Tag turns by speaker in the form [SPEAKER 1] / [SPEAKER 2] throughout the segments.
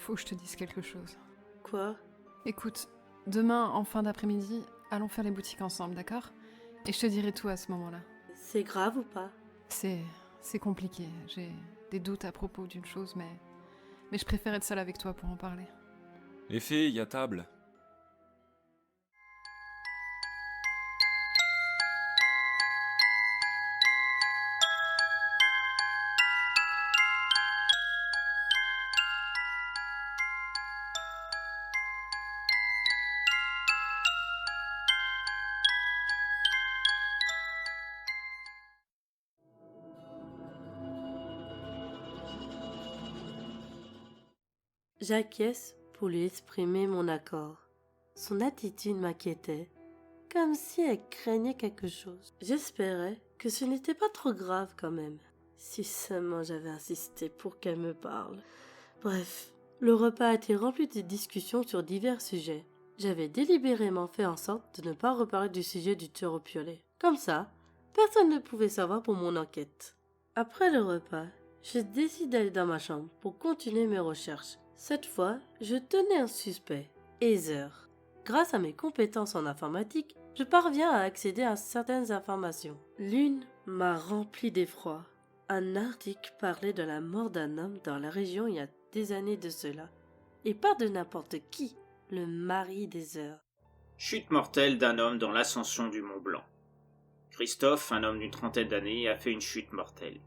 [SPEAKER 1] faut que je te dise quelque chose.
[SPEAKER 2] Quoi?
[SPEAKER 1] Écoute, demain, en fin d'après-midi, allons faire les boutiques ensemble, d'accord? Et je te dirai tout à ce moment-là.
[SPEAKER 2] C'est grave ou pas?
[SPEAKER 1] C'est compliqué. J'ai des doutes à propos d'une chose, mais je préfère être seule avec toi pour en parler.
[SPEAKER 3] Les filles, y a table.
[SPEAKER 2] J'acquiesce pour lui exprimer mon accord. Son attitude m'inquiétait, comme si elle craignait quelque chose. J'espérais que ce n'était pas trop grave quand même. Si seulement j'avais insisté pour qu'elle me parle. Bref, le repas a été rempli de discussions sur divers sujets. J'avais délibérément fait en sorte de ne pas reparler du sujet du tueur au piolet. Comme ça, personne ne pouvait savoir pour mon enquête. Après le repas, je décide d'aller dans ma chambre pour continuer mes recherches. Cette fois, je tenais un suspect, Heather. Grâce à mes compétences en informatique, je parviens à accéder à certaines informations. L'une m'a rempli d'effroi. Un article parlait de la mort d'un homme dans la région il y a des années de cela. Et pas de n'importe qui, le mari d'Heather.
[SPEAKER 4] Chute mortelle d'un homme dans l'ascension du Mont Blanc. Christophe, un homme d'une trentaine d'années, a fait une chute mortelle.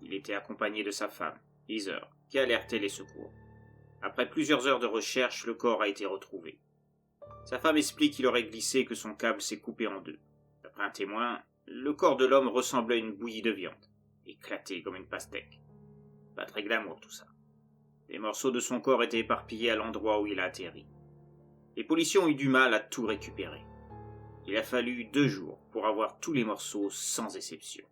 [SPEAKER 4] Il était accompagné de sa femme, Heather, qui alertait les secours. Après plusieurs heures de recherche, le corps a été retrouvé. Sa femme explique qu'il aurait glissé et que son câble s'est coupé en deux. D'après un témoin, le corps de l'homme ressemblait à une bouillie de viande, éclaté comme une pastèque. Pas très glamour tout ça. Des morceaux de son corps étaient éparpillés à l'endroit où il a atterri. Les policiers ont eu du mal à tout récupérer. Il a fallu 2 jours pour avoir tous les morceaux sans exception.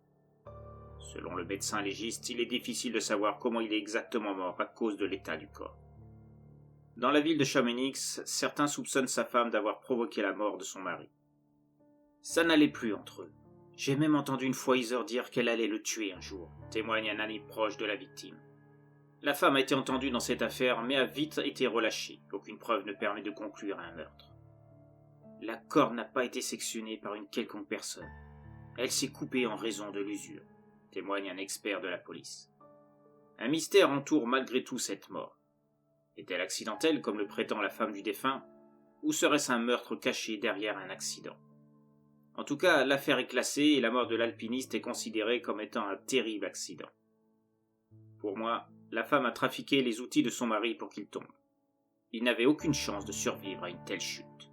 [SPEAKER 4] Selon le médecin légiste, il est difficile de savoir comment il est exactement mort à cause de l'état du corps. Dans la ville de Chamonix, certains soupçonnent sa femme d'avoir provoqué la mort de son mari. Ça n'allait plus entre eux. J'ai même entendu une fois Heather dire qu'elle allait le tuer un jour, témoigne un ami proche de la victime. La femme a été entendue dans cette affaire, mais a vite été relâchée. Aucune preuve ne permet de conclure à un meurtre. La corde n'a pas été sectionnée par une quelconque personne. Elle s'est coupée en raison de l'usure, témoigne un expert de la police. Un mystère entoure malgré tout cette mort. Est-elle accidentelle, comme le prétend la femme du défunt, ou serait-ce un meurtre caché derrière un accident? En tout cas, l'affaire est classée et la mort de l'alpiniste est considérée comme étant un terrible accident. Pour moi, la femme a trafiqué les outils de son mari pour qu'il tombe. Il n'avait aucune chance de survivre à une telle chute.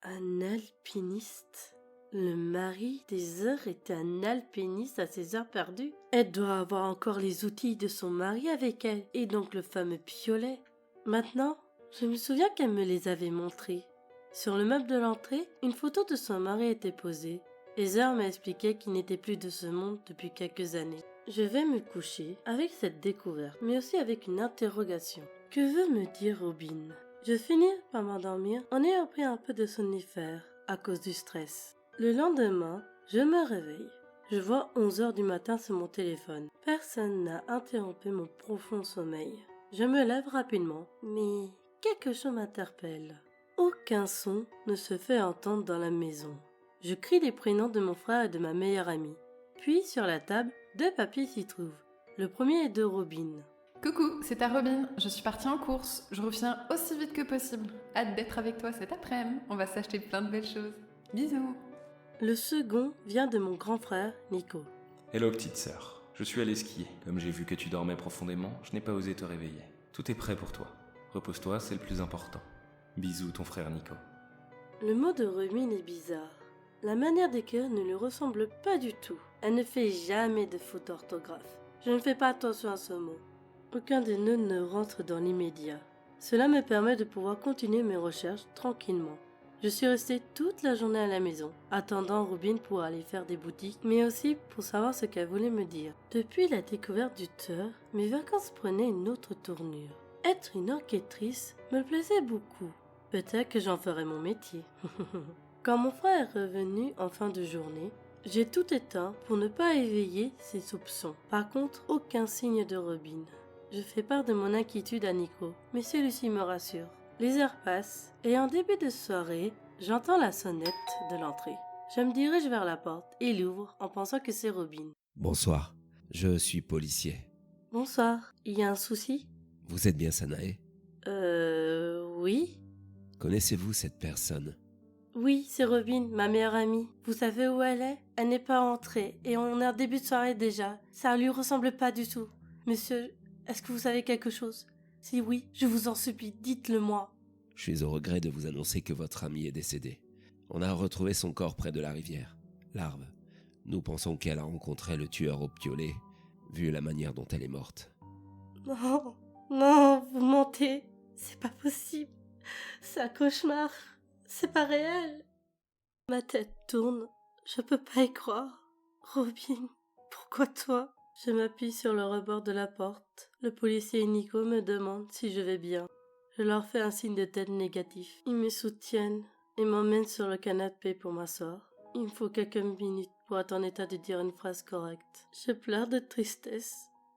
[SPEAKER 2] Un alpiniste? Le mari d'Heather était un alpiniste à ses heures perdues. Elle doit avoir encore les outils de son mari avec elle, et donc le fameux piolet. Maintenant, je me souviens qu'elle me les avait montrés. Sur le meuble de l'entrée, une photo de son mari était posée. Heather m'a expliqué qu'il n'était plus de ce monde depuis quelques années. Je vais me coucher avec cette découverte, mais aussi avec une interrogation. Que veut me dire Robin? Je finis par m'endormir en ayant pris un peu de somnifère à cause du stress. Le lendemain, je me réveille. Je vois 11 heures du matin sur mon téléphone. Personne n'a interrompu mon profond sommeil. Je me lève rapidement, mais quelque chose m'interpelle. Aucun son ne se fait entendre dans la maison. Je crie les prénoms de mon frère et de ma meilleure amie. Puis, sur la table, 2 papiers s'y trouvent. Le premier est de Robin.
[SPEAKER 1] Coucou, c'est ta Robin. Je suis partie en course. Je reviens aussi vite que possible. Hâte d'être avec toi cet après-midi. On va s'acheter plein de belles choses. Bisous.
[SPEAKER 2] Le second vient de mon grand frère, Nico.
[SPEAKER 3] Hello petite sœur, je suis allé skier. Comme j'ai vu que tu dormais profondément, je n'ai pas osé te réveiller. Tout est prêt pour toi. Repose-toi, c'est le plus important. Bisous ton frère Nico.
[SPEAKER 2] Le mot de Robin est bizarre. La manière d'écrire ne lui ressemble pas du tout. Elle ne fait jamais de faute d'orthographe. Je ne fais pas attention à ce mot. Aucun des nœuds ne rentre dans l'immédiat. Cela me permet de pouvoir continuer mes recherches tranquillement. Je suis restée toute la journée à la maison, attendant Robin pour aller faire des boutiques, mais aussi pour savoir ce qu'elle voulait me dire. Depuis la découverte du tueur, mes vacances prenaient une autre tournure. Être une enquêtrice me plaisait beaucoup. Peut-être que j'en ferais mon métier. Quand mon frère est revenu en fin de journée, j'ai tout éteint pour ne pas éveiller ses soupçons. Par contre, aucun signe de Robin. Je fais part de mon inquiétude à Nico, mais celui-ci me rassure. Les heures passent, et en début de soirée, j'entends la sonnette de l'entrée. Je me dirige vers la porte et l'ouvre en pensant que c'est Robin.
[SPEAKER 5] Bonsoir, je suis policier.
[SPEAKER 2] Bonsoir, il y a un souci?
[SPEAKER 5] Vous êtes bien Sanae?
[SPEAKER 2] Oui?
[SPEAKER 5] Connaissez-vous cette personne?
[SPEAKER 2] Oui, c'est Robin, ma meilleure amie. Vous savez où elle est? Elle n'est pas entrée, et on est en début de soirée déjà. Ça lui ressemble pas du tout. Monsieur, est-ce que vous savez quelque chose? Si oui, je vous en supplie, dites-le-moi.
[SPEAKER 5] Je suis au regret de vous annoncer que votre amie est décédée. On a retrouvé son corps près de la rivière. Larve. Nous pensons qu'elle a rencontré le tueur au piolet, vu la manière dont elle est morte.
[SPEAKER 2] Non, non, vous mentez. C'est pas possible. C'est un cauchemar. C'est pas réel. Ma tête tourne. Je peux pas y croire. Robin, pourquoi toi? Je m'appuie sur le rebord de la porte. Le policier et Nico me demandent si je vais bien. Je leur fais un signe de tête négatif. Ils me soutiennent et m'emmènent sur le canapé pour m'asseoir. Il me faut quelques minutes pour être en état de dire une phrase correcte. Je pleure de tristesse.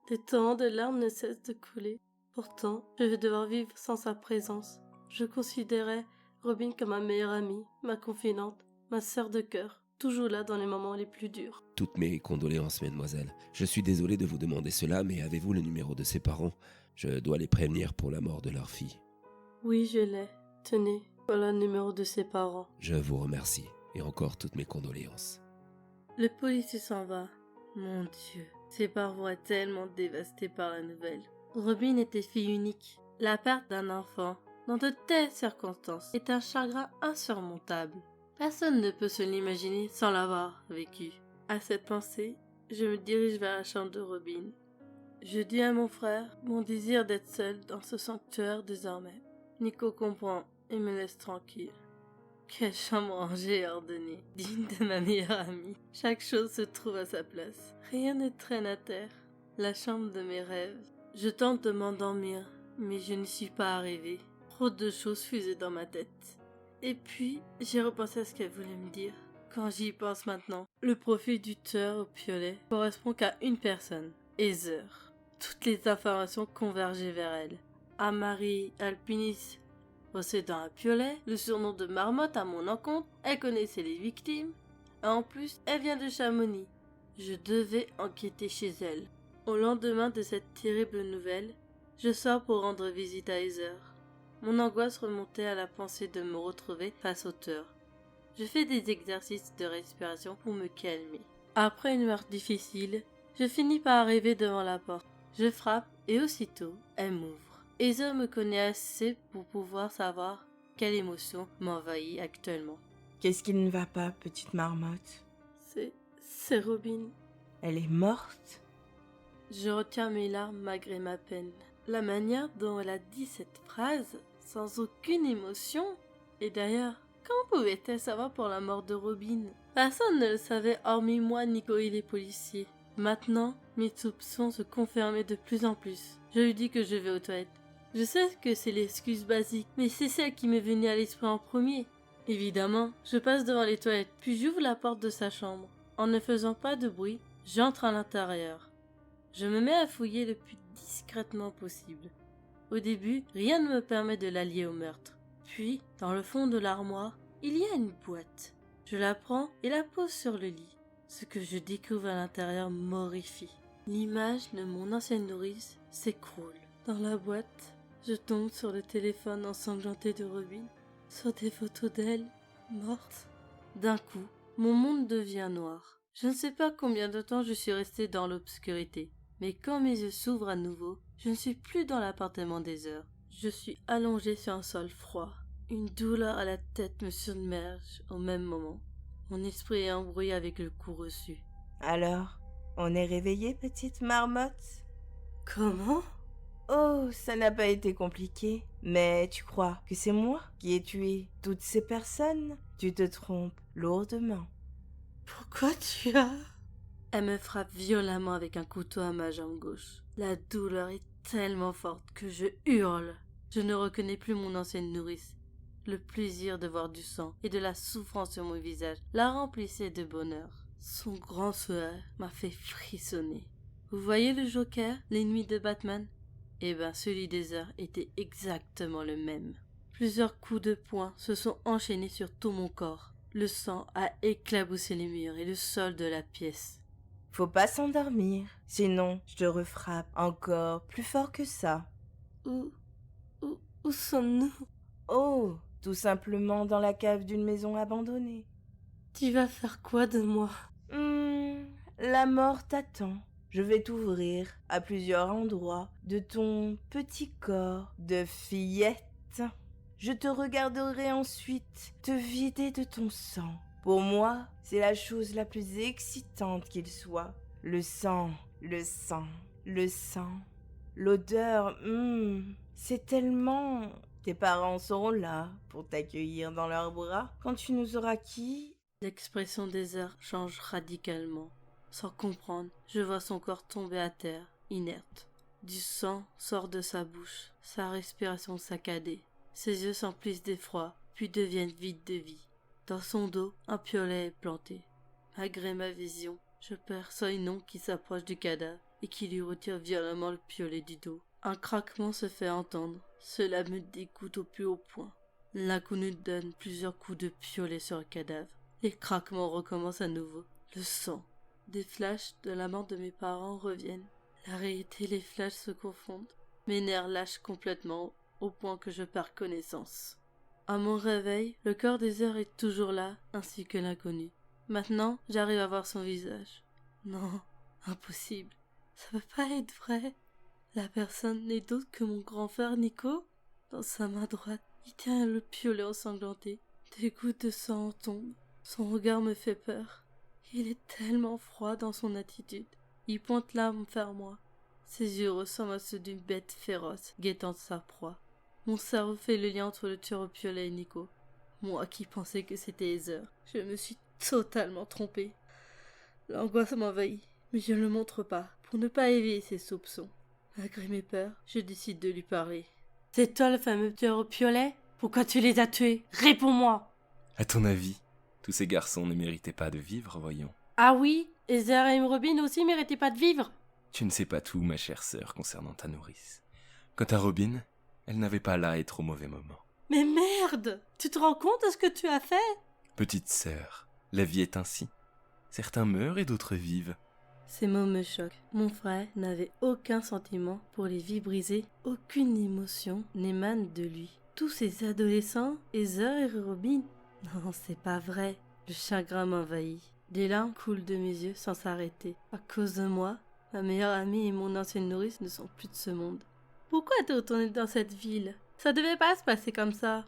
[SPEAKER 2] Des torrents de larmes ne cessent de couler. Pourtant, je vais devoir vivre sans sa présence. Je considérais Robin comme ma meilleure amie, ma confidente, ma sœur de cœur, toujours là dans les moments les plus durs.
[SPEAKER 5] Toutes mes condoléances, mademoiselle. Je suis désolé de vous demander cela, mais avez-vous le numéro de ses parents? Je dois les prévenir pour la mort de leur fille.
[SPEAKER 2] Oui, je l'ai. Tenez, voilà le numéro de ses parents.
[SPEAKER 5] Je vous remercie, et encore toutes mes condoléances.
[SPEAKER 2] Le policier s'en va. Mon Dieu, ses parents étaient tellement dévastés par la nouvelle. Robin était fille unique. La perte d'un enfant, dans de telles circonstances, est un chagrin insurmontable. Personne ne peut se l'imaginer sans l'avoir vécu. À cette pensée, je me dirige vers la chambre de Robin. Je dis à mon frère mon désir d'être seul dans ce sanctuaire désormais. Nico comprend et me laisse tranquille. Quelle chambre rangée et ordonnée, digne de ma meilleure amie. Chaque chose se trouve à sa place. Rien ne traîne à terre. La chambre de mes rêves. Je tente de m'endormir, mais je n'y suis pas arrivée. Trop de choses fusaient dans ma tête. Et puis, j'ai repensé à ce qu'elle voulait me dire. Quand j'y pense maintenant, le profil du tueur au piolet correspond qu'à une personne, Heather. Toutes les informations convergeaient vers elle. Amari Alpinis possédant un piolet, le surnom de Marmotte à mon encontre, elle connaissait les victimes, et en plus, elle vient de Chamonix. Je devais enquêter chez elle. Au lendemain de cette terrible nouvelle, je sors pour rendre visite à Heather. Mon angoisse remontait à la pensée de me retrouver face au tueur. Je fais des exercices de respiration pour me calmer. Après une heure difficile, je finis par arriver devant la porte. Je frappe et aussitôt, elle m'ouvre. Heather me connaît assez pour pouvoir savoir quelle émotion m'envahit actuellement.
[SPEAKER 6] Qu'est-ce qui ne va pas, petite marmotte?
[SPEAKER 2] C'est Robin.
[SPEAKER 6] Elle est morte?
[SPEAKER 2] Je retiens mes larmes malgré ma peine. La manière dont elle a dit cette phrase, sans aucune émotion. Et d'ailleurs, comment pouvait-elle savoir pour la mort de Robin? Personne ne le savait hormis moi, Nico et les policiers. Maintenant, mes soupçons se confirmaient de plus en plus. Je lui dis que je vais aux toilettes. Je sais que c'est l'excuse basique, mais c'est celle qui m'est venue à l'esprit en premier. Évidemment, je passe devant les toilettes, puis j'ouvre la porte de sa chambre. En ne faisant pas de bruit, j'entre à l'intérieur. Je me mets à fouiller le plus discrètement possible. Au début, rien ne me permet de la lier au meurtre. Puis, dans le fond de l'armoire, il y a une boîte. Je la prends et la pose sur le lit. Ce que je découvre à l'intérieur m'horrifie. L'image de mon ancienne nourrice s'écroule. Dans la boîte, je tombe sur le téléphone ensanglanté de Robin, sur des photos d'elle, morte. D'un coup, mon monde devient noir. Je ne sais pas combien de temps je suis restée dans l'obscurité, mais quand mes yeux s'ouvrent à nouveau, je ne suis plus dans l'appartement des heures. Je suis allongée sur un sol froid. Une douleur à la tête me submerge au même moment. Mon esprit est embrouillé avec le coup reçu.
[SPEAKER 6] Alors, on est réveillé, petite marmotte?
[SPEAKER 2] Comment?
[SPEAKER 6] Oh, ça n'a pas été compliqué. Mais tu crois que c'est moi qui ai tué toutes ces personnes? Tu te trompes lourdement.
[SPEAKER 2] Pourquoi tu as... Elle me frappe violemment avec un couteau à ma jambe gauche. La douleur est tellement forte que je hurle. Je ne reconnais plus mon ancienne nourrice. Le plaisir de voir du sang et de la souffrance sur mon visage la remplissait de bonheur. Son grand sourire m'a fait frissonner. Vous voyez le Joker, l'ennemi de Batman? Eh ben, celui des heures était exactement le même. Plusieurs coups de poing se sont enchaînés sur tout mon corps. Le sang a éclaboussé les murs et le sol de la pièce.
[SPEAKER 6] Faut pas s'endormir, sinon je te refrappe encore plus fort que ça.
[SPEAKER 2] Où sommes-nous?
[SPEAKER 6] Oh, tout simplement dans la cave d'une maison abandonnée.
[SPEAKER 2] Tu vas faire quoi de moi?
[SPEAKER 6] La mort t'attend. Je vais t'ouvrir à plusieurs endroits de ton petit corps de fillette. Je te regarderai ensuite te vider de ton sang. Pour moi, c'est la chose la plus excitante qu'il soit. Le sang, le sang, le sang. L'odeur, c'est tellement... Tes parents seront là pour t'accueillir dans leurs bras quand tu nous auras quittés.
[SPEAKER 2] L'expression des heures change radicalement. Sans comprendre, je vois son corps tomber à terre, inerte. Du sang sort de sa bouche, sa respiration saccadée. Ses yeux s'emplissent d'effroi, puis deviennent vides de vie. Dans son dos, un piolet est planté. Malgré ma vision, je perçois une ombre qui s'approche du cadavre et qui lui retire violemment le piolet du dos. Un craquement se fait entendre. Cela me dégoûte au plus haut point. L'inconnu donne plusieurs coups de piolet sur le cadavre. Les craquements recommencent à nouveau. Le sang. Des flashs de la mort de mes parents reviennent. La réalité et les flashs se confondent. Mes nerfs lâchent complètement au point que je perds connaissance. À mon réveil, le corps des heures est toujours là, ainsi que l'inconnu. Maintenant, j'arrive à voir son visage. Non, impossible. Ça peut pas être vrai. La personne n'est d'autre que mon grand frère Nico. Dans sa main droite, il tient le piolet ensanglanté. Des gouttes de sang en tombent. Son regard me fait peur. Il est tellement froid dans son attitude. Il pointe l'arme vers moi. Ses yeux ressemblent à ceux d'une bête féroce, guettant sa proie. Mon cerveau fait le lien entre le tueur au piolet et Nico. Moi qui pensais que c'était Heather, je me suis totalement trompée. L'angoisse m'envahit, mais je ne le montre pas, pour ne pas éveiller ses soupçons. Malgré mes peurs, je décide de lui parler. C'est toi le fameux tueur au piolet? Pourquoi tu les as tués? Réponds-moi!
[SPEAKER 3] À ton avis, tous ces garçons ne méritaient pas de vivre, voyons.
[SPEAKER 2] Ah oui? Heather et Robin aussi méritaient pas de vivre?
[SPEAKER 3] Tu ne sais pas tout, ma chère sœur, concernant ta nourrice. Quant à Robin, elle n'avait pas là à être au mauvais moment.
[SPEAKER 2] Mais merde! Tu te rends compte de ce que tu as fait?
[SPEAKER 3] Petite sœur, la vie est ainsi. Certains meurent et d'autres vivent.
[SPEAKER 2] Ces mots me choquent. Mon frère n'avait aucun sentiment pour les vies brisées. Aucune émotion n'émane de lui. Tous ces adolescents, Heather et Robin. Non, c'est pas vrai. Le chagrin m'envahit. Des larmes coulent de mes yeux sans s'arrêter. À cause de moi, ma meilleure amie et mon ancienne nourrice ne sont plus de ce monde. Pourquoi t'es retournée dans cette ville? Ça devait pas se passer comme ça.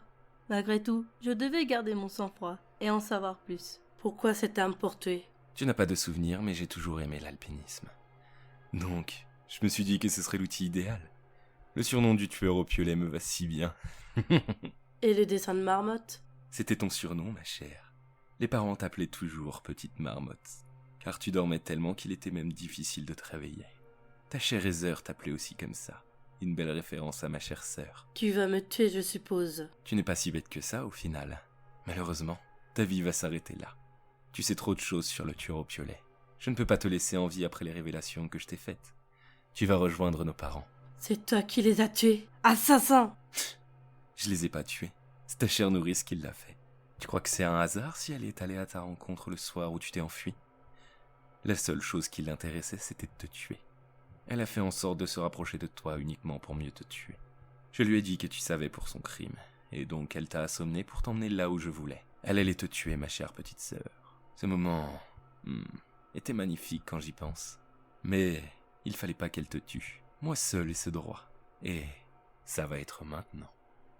[SPEAKER 2] Malgré tout, je devais garder mon sang-froid et en savoir plus. Pourquoi cette âme pour tuer?
[SPEAKER 3] Tu n'as pas de souvenir, mais j'ai toujours aimé l'alpinisme. Donc, je me suis dit que ce serait l'outil idéal. Le surnom du tueur au piolet me va si bien.
[SPEAKER 2] Et le dessin de marmotte?
[SPEAKER 3] C'était ton surnom, ma chère. Les parents t'appelaient toujours Petite Marmotte, car tu dormais tellement qu'il était même difficile de te réveiller. Ta chère Heather t'appelait aussi comme ça. Une belle référence à ma chère sœur.
[SPEAKER 2] Tu vas me tuer, je suppose.
[SPEAKER 3] Tu n'es pas si bête que ça, au final. Malheureusement, ta vie va s'arrêter là. Tu sais trop de choses sur le tueur au piolet. Je ne peux pas te laisser en vie après les révélations que je t'ai faites. Tu vas rejoindre nos parents.
[SPEAKER 2] C'est toi qui les as tués, assassin!
[SPEAKER 3] Je les ai pas tués. C'est ta chère nourrice qui l'a fait. Tu crois que c'est un hasard si elle est allée à ta rencontre le soir où tu t'es enfui? La seule chose qui l'intéressait, c'était de te tuer. Elle a fait en sorte de se rapprocher de toi uniquement pour mieux te tuer. Je lui ai dit que tu savais pour son crime, et donc elle t'a assommé pour t'emmener là où je voulais. Elle allait te tuer, ma chère petite sœur. Ce moment était magnifique quand j'y pense. Mais il fallait pas qu'elle te tue. Moi seul ai ce droit. Et ça va être maintenant.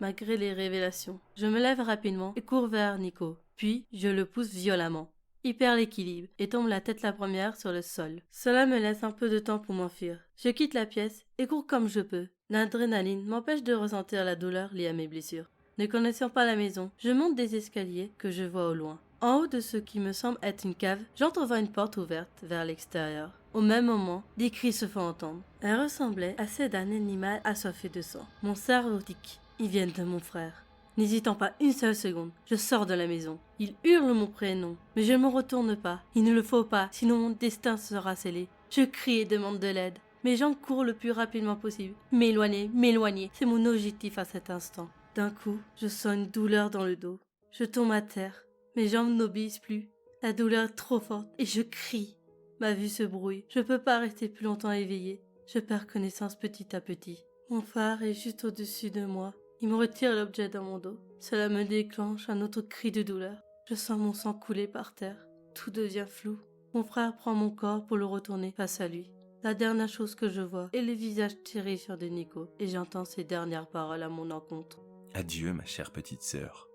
[SPEAKER 2] Malgré les révélations, je me lève rapidement et cours vers Nico. Puis, je le pousse violemment. Il perd l'équilibre et tombe la tête la première sur le sol. Cela me laisse un peu de temps pour m'enfuir. Je quitte la pièce et cours comme je peux. L'adrénaline m'empêche de ressentir la douleur liée à mes blessures. Ne connaissant pas la maison, je monte des escaliers que je vois au loin. En haut de ce qui me semble être une cave, j'entrevois une porte ouverte vers l'extérieur. Au même moment, des cris se font entendre. Elle ressemblait à celle d'un animal assoiffé de sang. Mon cerveau tic. Ils viennent de mon frère. N'hésitant pas une seule seconde, je sors de la maison. Il hurle mon prénom, mais je ne me retourne pas. Il ne le faut pas, sinon mon destin sera scellé. Je crie et demande de l'aide. Mes jambes courent le plus rapidement possible. M'éloigner. C'est mon objectif à cet instant. D'un coup, je sens une douleur dans le dos. Je tombe à terre. Mes jambes n'obéissent plus. La douleur est trop forte et je crie. Ma vue se brouille. Je peux pas rester plus longtemps éveillée. Je perds connaissance petit à petit. Mon phare est juste au-dessus de moi. Il me retire l'objet dans mon dos. Cela me déclenche un autre cri de douleur. Je sens mon sang couler par terre. Tout devient flou. Mon frère prend mon corps pour le retourner face à lui. La dernière chose que je vois est le visage terrifiant de Nico et j'entends ses dernières paroles à mon encontre.
[SPEAKER 3] Adieu, ma chère petite sœur.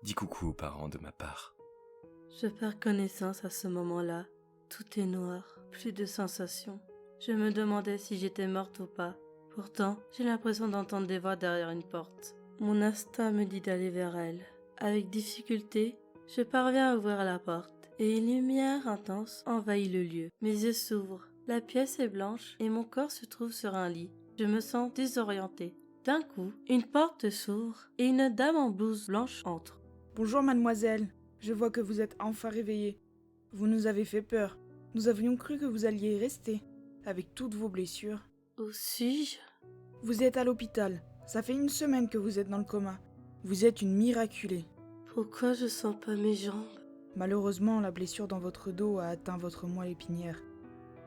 [SPEAKER 3] Dis coucou aux parents de ma part.
[SPEAKER 2] Je perds connaissance à ce moment-là. Tout est noir, plus de sensations. Je me demandais si j'étais morte ou pas. Pourtant, j'ai l'impression d'entendre des voix derrière une porte. Mon instinct me dit d'aller vers elle. Avec difficulté, je parviens à ouvrir la porte et une lumière intense envahit le lieu. Mes yeux s'ouvrent, la pièce est blanche et mon corps se trouve sur un lit. Je me sens désorientée. D'un coup, une porte s'ouvre et une dame en blouse blanche entre.
[SPEAKER 7] Bonjour mademoiselle, je vois que vous êtes enfin réveillée. Vous nous avez fait peur. Nous avions cru que vous alliez y rester, avec toutes vos blessures.
[SPEAKER 2] Où suis-je ?
[SPEAKER 7] Vous êtes à l'hôpital. Ça fait 1 semaine que vous êtes dans le coma. Vous êtes une miraculée.
[SPEAKER 2] Pourquoi je sens pas mes jambes ?
[SPEAKER 7] Malheureusement, la blessure dans votre dos a atteint votre moelle épinière.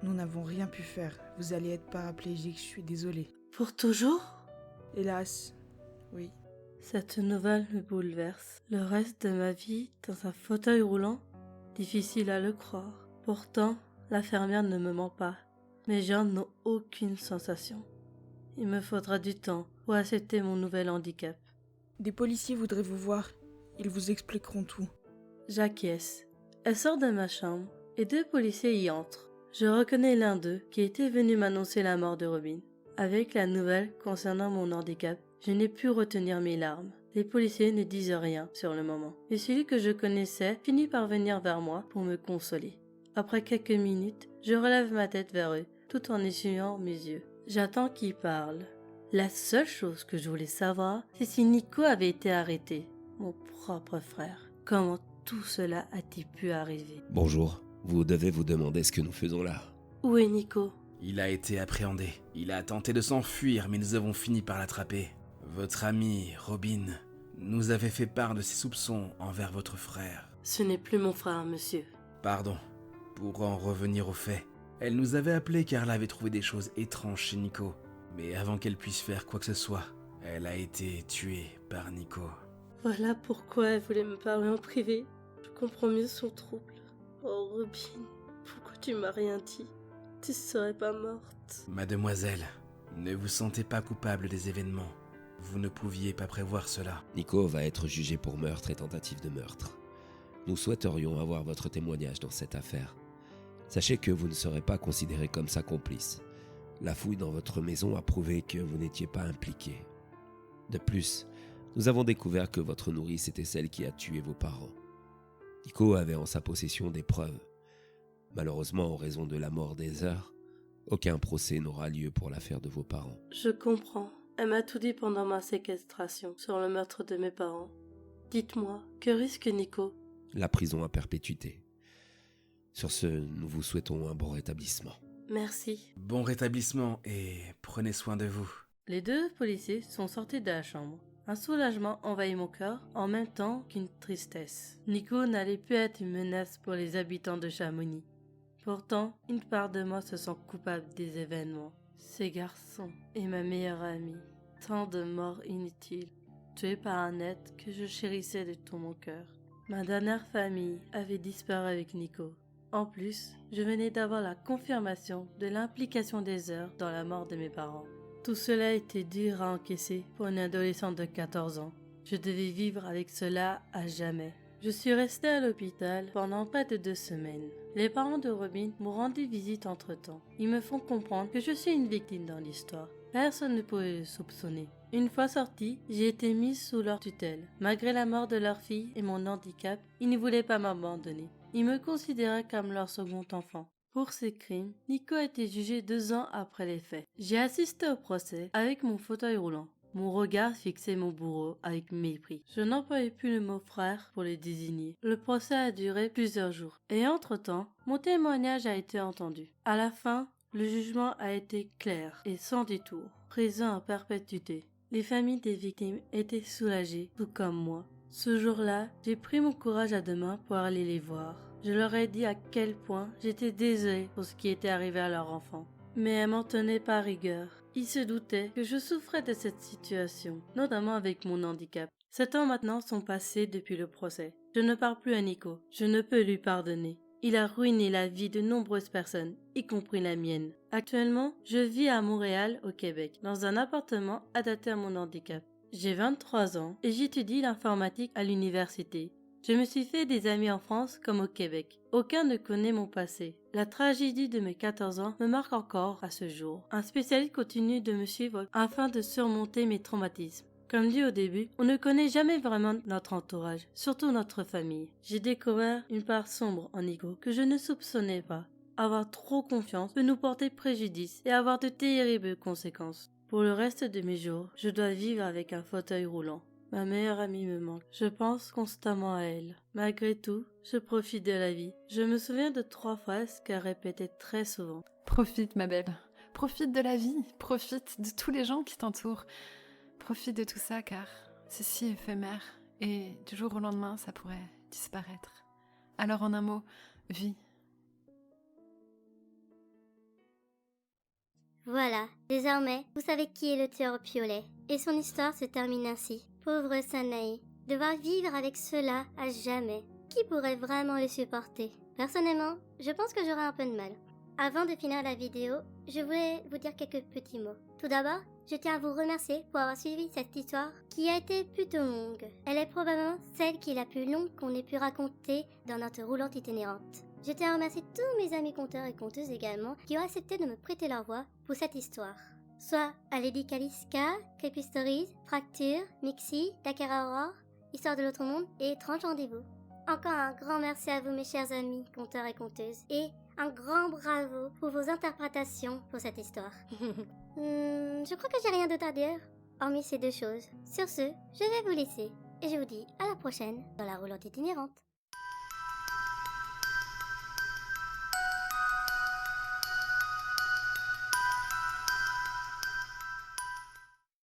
[SPEAKER 7] Nous n'avons rien pu faire. Vous allez être paraplégique, je suis désolée.
[SPEAKER 2] Pour toujours ?
[SPEAKER 7] Hélas, oui.
[SPEAKER 2] Cette nouvelle me bouleverse. Le reste de ma vie dans un fauteuil roulant ? Difficile à le croire. Pourtant, l'infirmière ne me ment pas. Mes jambes n'ont aucune sensation. Il me faudra du temps pour accepter mon nouvel handicap.
[SPEAKER 7] Des policiers voudraient vous voir. Ils vous expliqueront tout.
[SPEAKER 2] J'acquiesce. Elle sort de ma chambre et 2 policiers y entrent. Je reconnais l'un d'eux qui était venu m'annoncer la mort de Robin. Avec la nouvelle concernant mon handicap, je n'ai pu retenir mes larmes. Les policiers ne disent rien sur le moment. Et celui que je connaissais finit par venir vers moi pour me consoler. Après quelques minutes, je relève ma tête vers eux, tout en essuyant mes yeux. J'attends qu'ils parlent. La seule chose que je voulais savoir, c'est si Nico avait été arrêté. Mon propre frère. Comment tout cela a-t-il pu arriver ?
[SPEAKER 5] Bonjour, vous devez vous demander ce que nous faisons là.
[SPEAKER 2] Où est Nico ?
[SPEAKER 8] Il a été appréhendé. Il a tenté de s'enfuir, mais nous avons fini par l'attraper. Votre amie, Robin, nous avait fait part de ses soupçons envers votre frère.
[SPEAKER 2] Ce n'est plus mon frère, monsieur.
[SPEAKER 8] Pardon, pour en revenir aux faits, elle nous avait appelé car elle avait trouvé des choses étranges chez Nico. Mais avant qu'elle puisse faire quoi que ce soit, elle a été tuée par Nico.
[SPEAKER 2] Voilà pourquoi elle voulait me parler en privé. Je comprends mieux son trouble. Oh Robin, pourquoi tu m'as rien dit ? Tu serais pas morte.
[SPEAKER 8] Mademoiselle, ne vous sentez pas coupable des événements. Vous ne pouviez pas prévoir cela.
[SPEAKER 5] Nico va être jugé pour meurtre et tentative de meurtre. Nous souhaiterions avoir votre témoignage dans cette affaire. Sachez que vous ne serez pas considéré comme sa complice. La fouille dans votre maison a prouvé que vous n'étiez pas impliqué. De plus, nous avons découvert que votre nourrice était celle qui a tué vos parents. Nico avait en sa possession des preuves. Malheureusement, en raison de la mort d'Heather, aucun procès n'aura lieu pour l'affaire de vos parents.
[SPEAKER 2] Je comprends. Elle m'a tout dit pendant ma séquestration sur le meurtre de mes parents. Dites-moi, que risque Nico ?
[SPEAKER 5] La prison à perpétuité. Sur ce, nous vous souhaitons un bon rétablissement.
[SPEAKER 2] Merci.
[SPEAKER 8] Bon rétablissement et prenez soin de vous.
[SPEAKER 2] Les 2 policiers sont sortis de la chambre. Un soulagement envahit mon cœur en même temps qu'une tristesse. Nico n'allait plus être une menace pour les habitants de Chamonix. Pourtant, une part de moi se sent coupable des événements. Ces garçons et ma meilleure amie. Tant de morts inutiles, tués par un être que je chérissais de tout mon cœur. Ma dernière famille avait disparu avec Nico. En plus, je venais d'avoir la confirmation de l'implication des heures dans la mort de mes parents. Tout cela était dur à encaisser pour une adolescente de 14 ans. Je devais vivre avec cela à jamais. Je suis restée à l'hôpital pendant près de 2 semaines. Les parents de Robin m'ont rendu visite entre-temps. Ils me font comprendre que je suis une victime dans l'histoire. Personne ne pouvait le soupçonner. Une fois sortie, j'ai été mise sous leur tutelle. Malgré la mort de leur fille et mon handicap, ils ne voulaient pas m'abandonner. Ils me considéraient comme leur second enfant. Pour ces crimes, Nico a été jugé 2 ans après les faits. J'ai assisté au procès avec mon fauteuil roulant. Mon regard fixait mon bourreau avec mépris. Je n'employais plus le mot frère pour le désigner. Le procès a duré plusieurs jours. Et entre-temps, mon témoignage a été entendu. À la fin, Le jugement a été clair et sans détour. Prison à perpétuité. Les familles des victimes étaient soulagées, tout comme moi. Ce jour-là, j'ai pris mon courage à deux mains pour aller les voir. Je leur ai dit à quel point j'étais désolée pour ce qui était arrivé à leur enfant. Mais elles m'en tenaient pas rigueur. Ils se doutaient que je souffrais de cette situation, notamment avec mon handicap. 7 ans maintenant sont passés depuis le procès. Je ne parle plus à Nico. Je ne peux lui pardonner. Il a ruiné la vie de nombreuses personnes, y compris la mienne. Actuellement, je vis à Montréal, au Québec, dans un appartement adapté à mon handicap. J'ai 23 ans et j'étudie l'informatique à l'université. Je me suis fait des amis en France comme au Québec. Aucun ne connaît mon passé. La tragédie de mes 14 ans me marque encore à ce jour. Un spécialiste continue de me suivre afin de surmonter mes traumatismes. Comme dit au début, on ne connaît jamais vraiment notre entourage, surtout notre famille. J'ai découvert une part sombre en Nico que je ne soupçonnais pas. Avoir trop confiance peut nous porter préjudice et avoir de terribles conséquences. Pour le reste de mes jours, je dois vivre avec un fauteuil roulant. Ma meilleure amie me manque. Je pense constamment à elle. Malgré tout, je profite de la vie. Je me souviens de 3 phrases qu'elle répétait très souvent.
[SPEAKER 1] Profite, ma belle. Profite de la vie. Profite de tous les gens qui t'entourent. Profite de tout ça car c'est si éphémère et du jour au lendemain, ça pourrait disparaître. Alors en un mot, vis.
[SPEAKER 9] Voilà, désormais, vous savez qui est le tueur au piolet. Et son histoire se termine ainsi. Pauvre Sanae, devoir vivre avec cela à jamais. Qui pourrait vraiment le supporter? Personnellement, je pense que j'aurais un peu de mal. Avant de finir la vidéo, je voulais vous dire quelques petits mots. Tout d'abord, je tiens à vous remercier pour avoir suivi cette histoire qui a été plutôt longue. Elle est probablement celle qui est la plus longue qu'on ait pu raconter dans notre roulante itinérante. Je tiens à remercier tous mes amis conteurs et conteuses également qui ont accepté de me prêter leur voix pour cette histoire. Soit à Lady Kaliska, Creepy Stories, Fracture, Mixi, Takara Aurore, Histoire de l'autre monde et Étrange Rendez-vous. Encore un grand merci à vous mes chers amis conteurs et conteuses et un grand bravo pour vos interprétations pour cette histoire. Je crois que j'ai rien d'autre à dire, hormis ces 2 choses. Sur ce, je vais vous laisser et je vous dis à la prochaine dans la roulante itinérante.